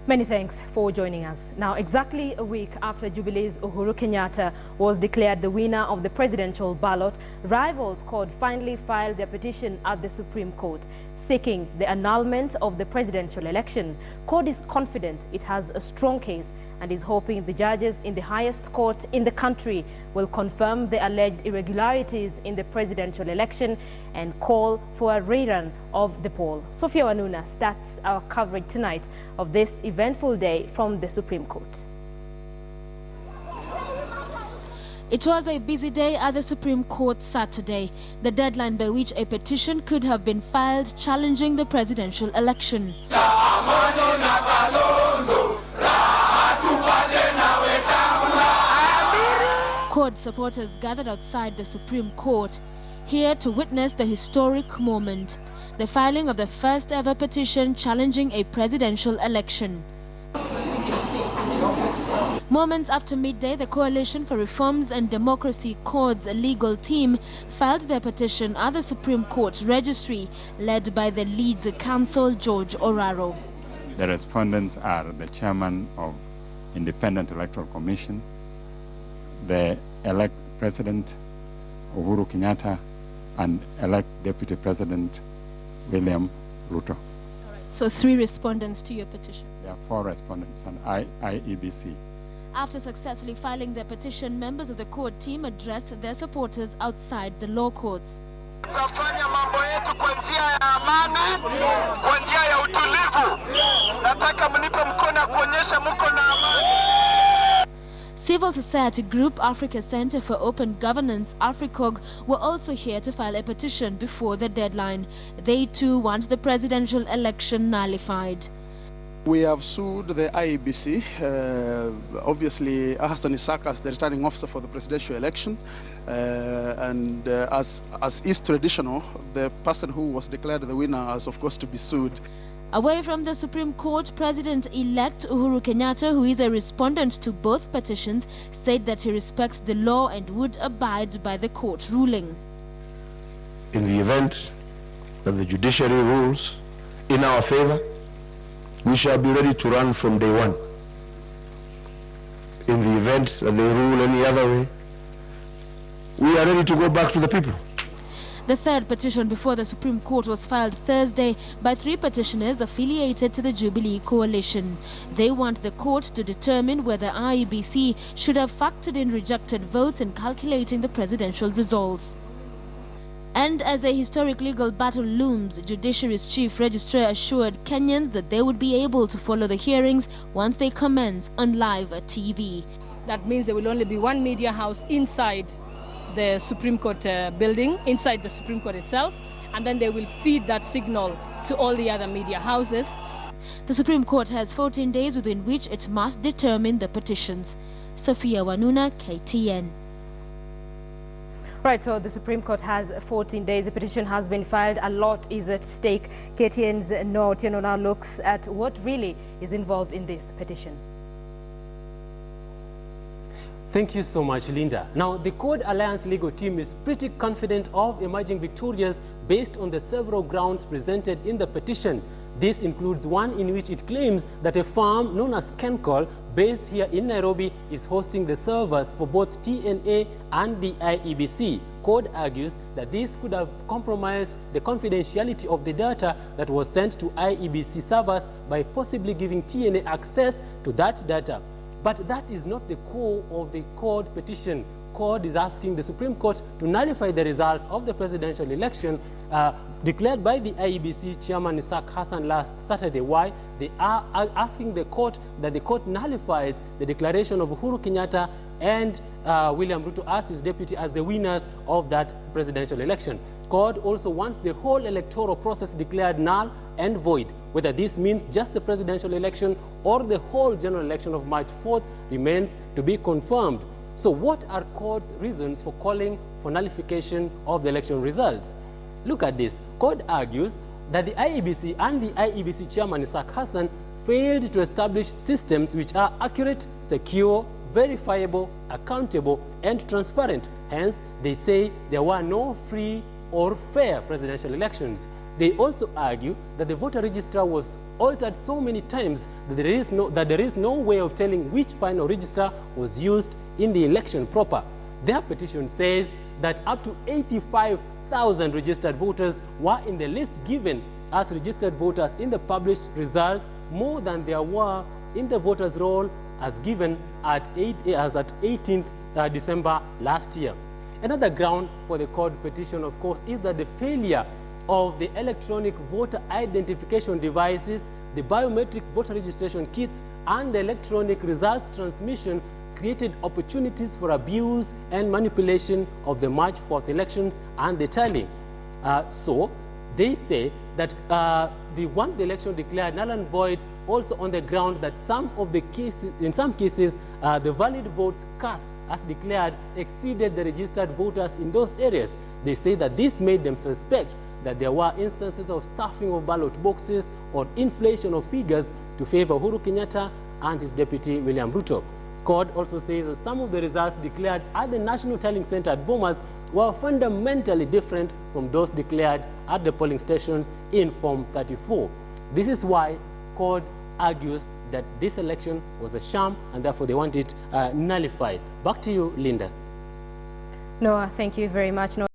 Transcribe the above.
Many thanks for joining us. Now, exactly a week after Jubilee's Uhuru Kenyatta was declared the winner of the presidential ballot, rivals CORD finally filed their petition at the Supreme Court, seeking the annulment of the presidential election. CORD is confident it has a strong case and is hoping the judges in the highest court in the country will confirm the alleged irregularities in the presidential election and call for a rerun of the poll. Sophia Wanuna starts our coverage tonight of this eventful day from the Supreme Court. It was a busy day at the Supreme Court Saturday, the deadline by which a petition could have been filed challenging the presidential election. CORD supporters gathered outside the Supreme Court, here to witness the historic moment, the filing of the first ever petition challenging a presidential election. Moments after midday, the Coalition for Reforms and Democracy CORD's legal team filed their petition at the Supreme Court registry, led by the lead counsel, George Oraro. The respondents are the chairman of Independent Electoral Commission, the elect President Uhuru Kenyatta, and elect Deputy President William Ruto. So 3 respondents to your petition? There are 4 respondents and IEBC. After successfully filing their petition, members of the CORD team addressed their supporters outside the law courts. Tutafanya mambo yetu kwa njia ya amani, kwa njia ya utulivu. Nataka mnipe mkono kuonyesha mko na amani. Civil society group Africa Center for Open Governance, AFRICOG, were also here to file a petition before the deadline. They too want the presidential election nullified. We have sued the IEBC, obviously Hassan Isaka as the returning officer for the presidential election, and as is traditional, the person who was declared the winner has of course to be sued. Away from the Supreme Court, President-elect Uhuru Kenyatta, who is a respondent to both petitions, said that he respects the law and would abide by the court ruling. In the event that the judiciary rules in our favor, we shall be ready to run from day one. In the event that they rule any other way, we are ready to go back to the people. The third petition before the Supreme Court was filed Thursday by 3 petitioners affiliated to the Jubilee coalition. They want the court to determine whether IEBC should have factored in rejected votes in calculating the presidential results. And as a historic legal battle looms, Judiciary's Chief Registrar assured Kenyans that they would be able to follow the hearings once they commence on live TV. That means there will only be one media house inside the Supreme Court building, inside the Supreme Court itself, and then they will feed that signal to all the other media houses. The Supreme Court has 14 days within which it must determine the petitions. Sophia Wanuna, KTN. Right, so the Supreme Court has 14 days. The petition has been filed. A lot is at stake. KTN's Noah Otieno now looks at what really is involved in this petition. Thank you so much, Linda. Now, the CORD Alliance legal team is pretty confident of emerging victorious based on the several grounds presented in the petition. This includes one in which it claims that a firm known as Kencol, based here in Nairobi, is hosting the servers for both TNA and the IEBC. CORD argues that this could have compromised the confidentiality of the data that was sent to IEBC servers by possibly giving TNA access to that data. But that is not the core of the CORD petition. CORD is asking the Supreme Court to nullify the results of the presidential election declared by the IEBC chairman Isaac Hassan last Saturday. Why? They are asking the court that the court nullifies the declaration of Uhuru Kenyatta and William Ruto as his deputy as the winners of that presidential election. CORD also wants the whole electoral process declared null and void. Whether this means just the presidential election or the whole general election of March 4th remains to be confirmed. So what are CORD's reasons for calling for nullification of the election results? Look at this. CORD argues that the IEBC and the IEBC chairman Isaac Hassan failed to establish systems which are accurate, secure, verifiable, accountable, and transparent. Hence, they say there were no free or fair presidential elections. They also argue that the voter register was altered so many times that there is no way of telling which final register was used in the election proper. Their petition says that up to 85,000 registered voters were in the list given as registered voters in the published results, more than there were in the voters' roll as given at 18th December last year. Another ground for the court petition, of course, is that the failure of the electronic voter identification devices, the biometric voter registration kits, and the electronic results transmission created opportunities for abuse and manipulation of the March 4th elections and the tally. So they say that they want the election declared null and void also on the ground that in some cases, the valid votes cast as declared exceeded the registered voters in those areas. They say that this made them suspect that there were instances of stuffing of ballot boxes or inflation of figures to favor Uhuru Kenyatta and his deputy William Ruto. Court also says that some of the results declared at the National Tallying Center at Bomas were fundamentally different from those declared at the polling stations in Form 34. This is why court argues that this election was a sham and therefore they want it nullified. Back to you, Linda. Noah, thank you very much.